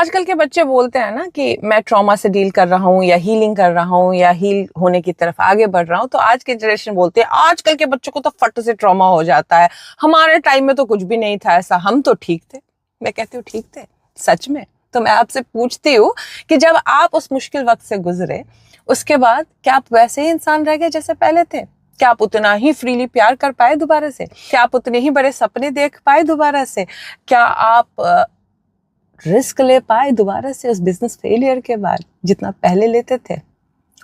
आजकल के बच्चे बोलते हैं ना कि मैं ट्रॉमा से डील कर रहा हूँ या हीलिंग कर रहा हूँ या हील होने की तरफ आगे बढ़ रहा हूँ, तो आज के जनरेशन बोलते हैं आजकल के बच्चों को तो फट से ट्रॉमा हो जाता है, हमारे टाइम में तो कुछ भी नहीं था ऐसा, हम तो ठीक थे। मैं कहती हूँ ठीक थे सच में? तो मैं आपसे पूछती हूँ कि जब आप उस मुश्किल वक्त से गुजरे, उसके बाद क्या आप वैसे ही इंसान रह गए जैसे पहले थे? क्या आप उतना ही फ्रीली प्यार कर पाए दोबारा से? क्या आप उतने ही बड़े सपने देख पाए दोबारा से? क्या आप रिस्क ले पाए दोबारा से उस बिजनेस फेलियर के बाद जितना पहले लेते थे?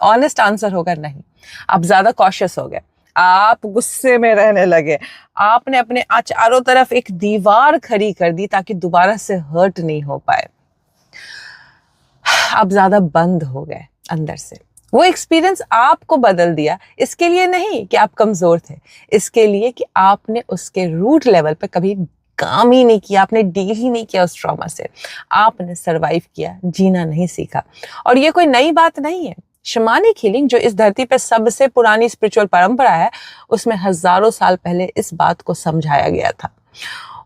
ऑनेस्ट आंसर होगा नहीं। आप ज्यादा कॉशियस हो गए, आप गुस्से में रहने लगे, आपने अपने चारों तरफ एक दीवार खड़ी कर दी ताकि दोबारा से हर्ट नहीं हो पाए। आप ज्यादा बंद हो गए अंदर से। वो एक्सपीरियंस आपको बदल दिया, इसके लिए नहीं कि आप कमजोर थे, इसके लिए कि आपने उसके रूट लेवल पे कभी काम ही नहीं किया, आपने डील ही नहीं किया उस ट्रॉमा से, आपने सरवाइव किया, जीना नहीं सीखा। और ये कोई नई बात नहीं है। शमानिक हीलिंग जो इस धरती पे सबसे पुरानी स्पिरिचुअल परंपरा है, उसमें हजारों साल पहले इस बात को समझाया गया था।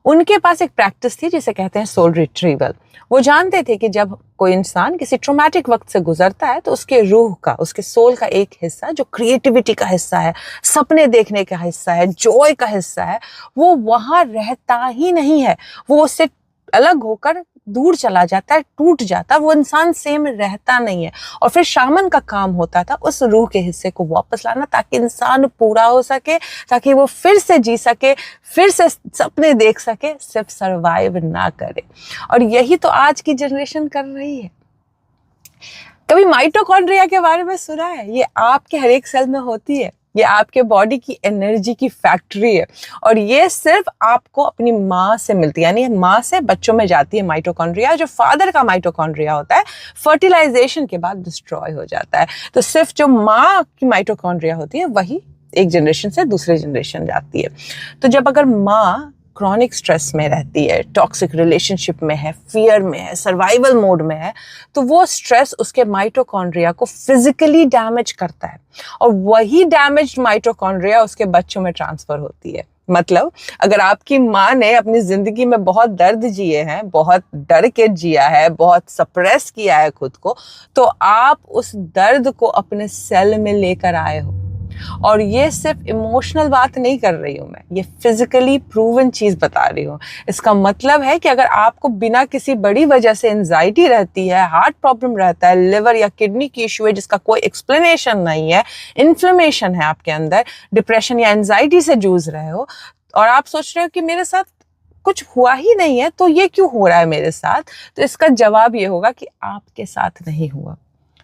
उनके पास एक प्रैक्टिस थी जिसे कहते हैं सोल रिट्रीवल। वो जानते थे कि जब कोई इंसान किसी ट्रॉमेटिक वक्त से गुजरता है तो उसके रूह का, उसके सोल का एक हिस्सा जो क्रिएटिविटी का हिस्सा है, सपने देखने का हिस्सा है, जॉय का हिस्सा है, वो वहां रहता ही नहीं है। वो उससे अलग होकर दूर चला जाता है, टूट जाता है, वो इंसान सेम रहता नहीं है। और फिर शामन का काम होता था उस रूह के हिस्से को वापस लाना ताकि इंसान पूरा हो सके, ताकि वो फिर से जी सके, फिर से सपने देख सके, सिर्फ सरवाइव ना करे। और यही तो आज की जनरेशन कर रही है। कभी माइटोकॉन्ड्रिया के बारे में सुना है? ये आपके हर एक सेल में होती है, ये आपके बॉडी की एनर्जी की फैक्ट्री है और ये सिर्फ आपको अपनी माँ से मिलती है, यानी माँ से बच्चों में जाती है माइटोकॉन्ड्रिया। जो फादर का माइटोकॉन्ड्रिया होता है फर्टिलाइजेशन के बाद डिस्ट्रॉय हो जाता है, तो सिर्फ जो माँ की माइटोकॉन्ड्रिया होती है वही एक जनरेशन से दूसरे जनरेशन जाती है। तो जब अगर माँ क्रॉनिक स्ट्रेस में रहती है, टॉक्सिक रिलेशनशिप में है, फियर में है, सर्वाइवल मोड में है, तो वो स्ट्रेस उसके माइटोकॉन्ड्रिया को फिजिकली डैमेज करता है और वही डैमेज्ड माइटोकॉन्ड्रिया उसके बच्चों में ट्रांसफर होती है। मतलब अगर आपकी माँ ने अपनी जिंदगी में बहुत दर्द जिए हैं, बहुत डर के जिया है, बहुत सप्रेस किया है खुद को, तो आप उस दर्द को अपने सेल में लेकर आए हो। और ये सिर्फ इमोशनल बात नहीं कर रही हूं मैं, ये फिजिकली प्रूवन चीज बता रही हूँ। इसका मतलब है कि अगर आपको बिना किसी बड़ी वजह से एंजाइटी रहती है, हार्ट प्रॉब्लम रहता है, लिवर या किडनी की इश्यू है जिसका कोई एक्सप्लेनेशन नहीं है, इन्फ्लेमेशन है आपके अंदर, डिप्रेशन या एंजाइटी से जूझ रहे हो और आप सोच रहे हो कि मेरे साथ कुछ हुआ ही नहीं है तो ये क्यों हो रहा है मेरे साथ, तो इसका जवाब ये होगा कि आपके साथ नहीं हुआ।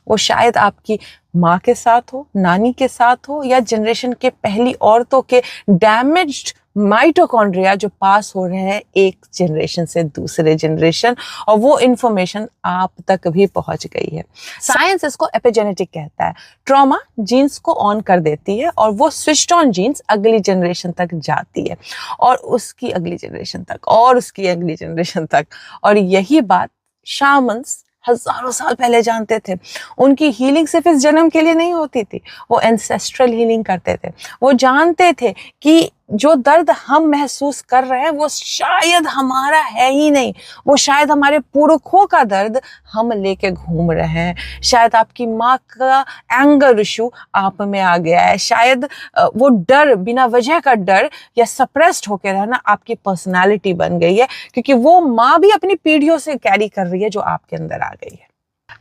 वो शायद आपकी माँ के साथ हो, नानी के साथ हो, या जनरेशन के पहली औरतों के डैमेज्ड माइटोकॉन्ड्रिया जो पास हो रहे हैं एक जनरेशन से दूसरे जनरेशन, और वो इंफॉर्मेशन आप तक भी पहुंच गई है। साइंस इसको एपिजेनेटिक कहता है। ट्रॉमा जीन्स को ऑन कर देती है और वो स्विच्ड ऑन जीन्स अगली जनरेशन तक जाती है और उसकी अगली जनरेशन तक और उसकी अगली जनरेशन तक। और यही बात शामन्स हजारों साल पहले जानते थे। उनकी हीलिंग सिर्फ इस जन्म के लिए नहीं होती थी, वो एंसेस्ट्रल हीलिंग करते थे। वो जानते थे कि जो दर्द हम महसूस कर रहे हैं वो शायद हमारा है ही नहीं, वो शायद हमारे पुरखों का दर्द हम लेके घूम रहे हैं। शायद आपकी माँ का एंगर इशू आप में आ गया है, शायद वो डर, बिना वजह का डर या सप्रेस्ड होके रहना आपकी पर्सनालिटी बन गई है, क्योंकि वो माँ भी अपनी पीढ़ियों से कैरी कर रही है जो आपके अंदर आ गई है।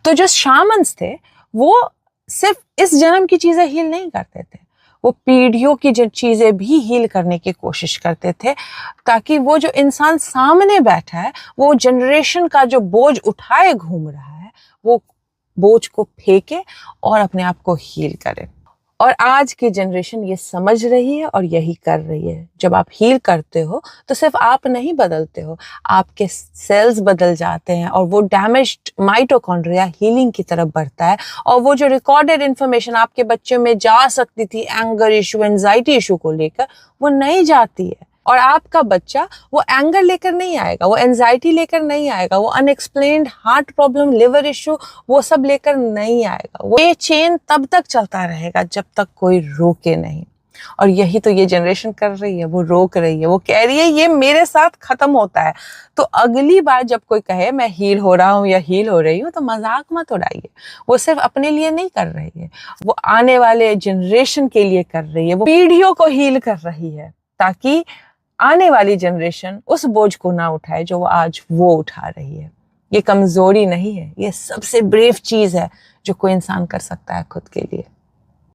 तो जो शामन्स थे वो सिर्फ इस जन्म की चीजें हील नहीं करते थे, वो पीढ़ियों की जो चीजें भी हील करने की कोशिश करते थे, ताकि वो जो इंसान सामने बैठा है वो जनरेशन का जो बोझ उठाए घूम रहा है वो बोझ को फेंके और अपने आप को हील करे। और आज की जनरेशन ये समझ रही है और यही कर रही है। जब आप हील करते हो तो सिर्फ आप नहीं बदलते हो, आपके सेल्स बदल जाते हैं और वो डैमेज्ड माइटोकॉन्ड्रिया हीलिंग की तरफ बढ़ता है और वो जो रिकॉर्डेड इंफॉर्मेशन आपके बच्चों में जा सकती थी एंगर इशू, एंजाइटी इशू को लेकर, वो नहीं जाती है। और आपका बच्चा वो एंगर लेकर नहीं आएगा, वो एंजाइटी लेकर नहीं आएगा, वो unexplained heart problem, liver issue, वो सब लेकर नहीं आएगा। वो ये चेन तब तक चलता रहेगा जब तक कोई रोके नहीं। और यही तो ये जनरेशन कर रही है, वो रोक रही है, वो कह रही है ये मेरे साथ खत्म होता है। तो अगली बार जब कोई कहे मैं हील हो रहा हूँ या हील हो रही हूँ, तो मजाक मत उड़ाइए। वो सिर्फ अपने लिए नहीं कर रही है, वो आने वाले जनरेशन के लिए कर रही है, वो पीढ़ियों को हील कर रही है, ताकि आने वाली जनरेशन उस बोझ को ना उठाए जो आज वो उठा रही है। ये कमजोरी नहीं है, ये सबसे ब्रेव चीज है जो कोई इंसान कर सकता है खुद के लिए।